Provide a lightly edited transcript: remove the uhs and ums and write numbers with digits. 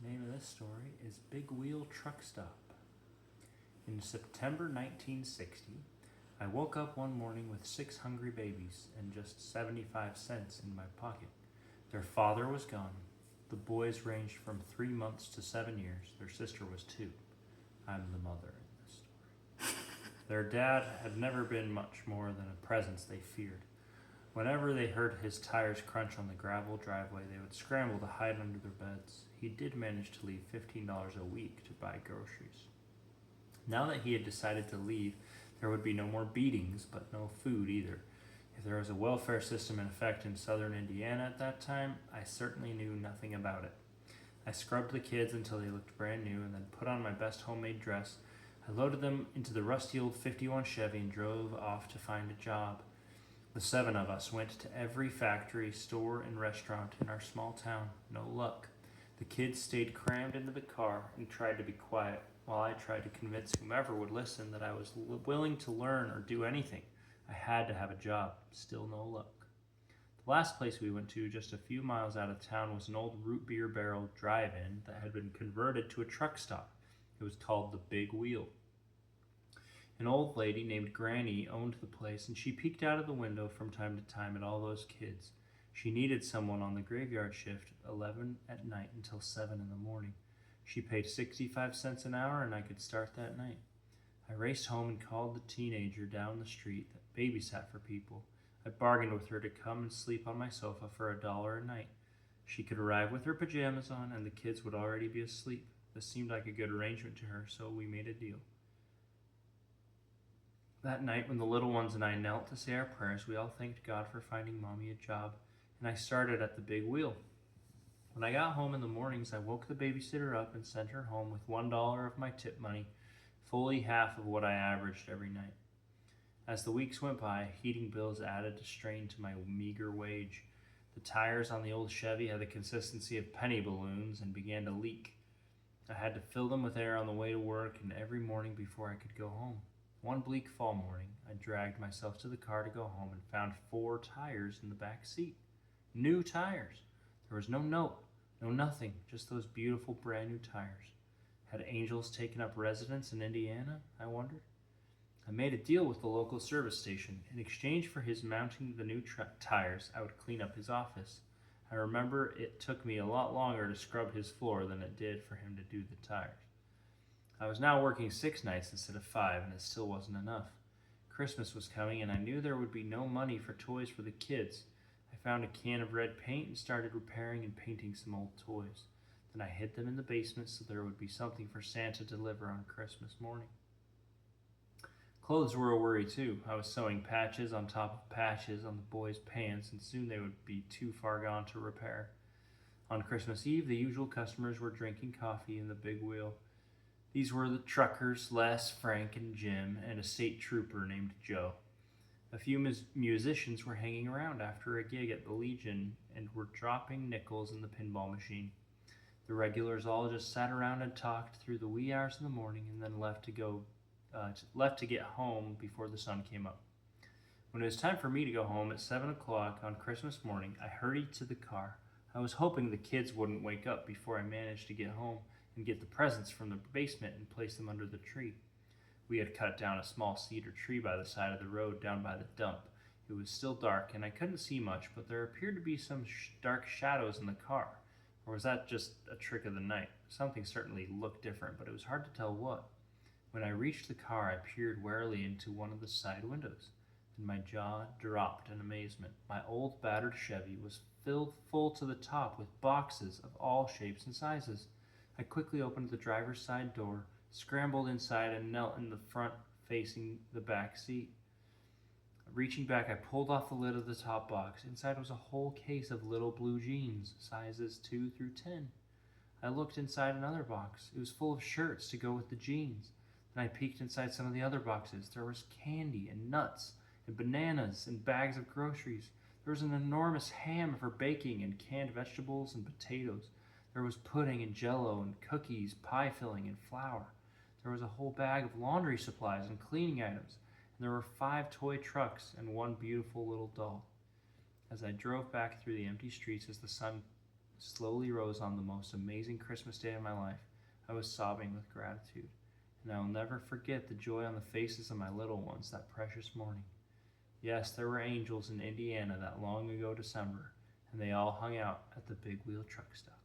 The name of this story is Big Wheel Truck Stop. In September 1960, I woke up one morning with 6 hungry babies and just 75 cents in my pocket. Their father was gone. The boys ranged from 3 months to 7 years. Their sister was 2. I'm the mother in this story. Their dad had never been much more than a presence they feared. Whenever they heard his tires crunch on the gravel driveway, they would scramble to hide under their beds. He did manage to leave $15 a week to buy groceries. Now that he had decided to leave, there would be no more beatings, but no food either. If there was a welfare system in effect in southern Indiana at that time, I certainly knew nothing about it. I scrubbed the kids until they looked brand new and then put on my best homemade dress. I loaded them into the rusty old 51 Chevy and drove off to find a job. The 7 of us went to every factory, store, and restaurant in our small town. No luck. The kids stayed crammed into the car and tried to be quiet, while I tried to convince whomever would listen that I was willing to learn or do anything. I had to have a job. Still no luck. The last place we went to, just a few miles out of town, was an old root beer barrel drive-in that had been converted to a truck stop. It was called the Big Wheel. An old lady named Granny owned the place, and she peeked out of the window from time to time at all those kids. She needed someone on the graveyard shift, 11 at night until 7 in the morning. She paid 65 cents an hour, and I could start that night. I raced home and called the teenager down the street that babysat for people. I bargained with her to come and sleep on my sofa for $1 a night. She could arrive with her pajamas on, and the kids would already be asleep. This seemed like a good arrangement to her, so we made a deal. That night, when the little ones and I knelt to say our prayers, we all thanked God for finding Mommy a job, and I started at the Big Wheel. When I got home in the mornings, I woke the babysitter up and sent her home with $1 of my tip money, fully half of what I averaged every night. As the weeks went by, heating bills added a strain to my meager wage. The tires on the old Chevy had the consistency of penny balloons and began to leak. I had to fill them with air on the way to work and every morning before I could go home. One bleak fall morning, I dragged myself to the car to go home and found 4 tires in the back seat. New tires. There was no note, no nothing, just those beautiful brand new tires. Had angels taken up residence in Indiana, I wondered? I made a deal with the local service station. In exchange for his mounting the new tires, I would clean up his office. I remember it took me a lot longer to scrub his floor than it did for him to do the tires. I was now working 6 nights instead of 5, and it still wasn't enough. Christmas was coming, and I knew there would be no money for toys for the kids. I found a can of red paint and started repairing and painting some old toys. Then I hid them in the basement so there would be something for Santa to deliver on Christmas morning. Clothes were a worry too. I was sewing patches on top of patches on the boys' pants, and soon they would be too far gone to repair. On Christmas Eve, the usual customers were drinking coffee in the Big Wheel. These were the truckers, Les, Frank, and Jim, and a state trooper named Joe. A few musicians were hanging around after a gig at the Legion and were dropping nickels in the pinball machine. The regulars all just sat around and talked through the wee hours in the morning and then left to get home before the sun came up. When it was time for me to go home at 7 o'clock on Christmas morning, I hurried to the car. I was hoping the kids wouldn't wake up before I managed to get home and get the presents from the basement and place them under the tree. We had cut down a small cedar tree by the side of the road down by the dump. It was still dark, and I couldn't see much, but there appeared to be some dark shadows in the car. Or was that just a trick of the night? Something certainly looked different, but it was hard to tell what. When I reached the car, I peered warily into one of the side windows, and my jaw dropped in amazement. My old battered Chevy was filled full to the top with boxes of all shapes and sizes. I quickly opened the driver's side door, scrambled inside, and knelt in the front facing the back seat. Reaching back, I pulled off the lid of the top box. Inside was a whole case of little blue jeans, sizes 2 through 10. I looked inside another box. It was full of shirts to go with the jeans. Then I peeked inside some of the other boxes. There was candy and nuts and bananas and bags of groceries. There was an enormous ham for baking and canned vegetables and potatoes. There was pudding and jello and cookies, pie filling and flour. There was a whole bag of laundry supplies and cleaning items. And there were 5 toy trucks and one beautiful little doll. As I drove back through the empty streets as the sun slowly rose on the most amazing Christmas day of my life. I was sobbing with gratitude, and I will never forget the joy on the faces of my little ones that precious morning. Yes, there were angels in Indiana that long ago December, and they all hung out at the Big Wheel truck stop.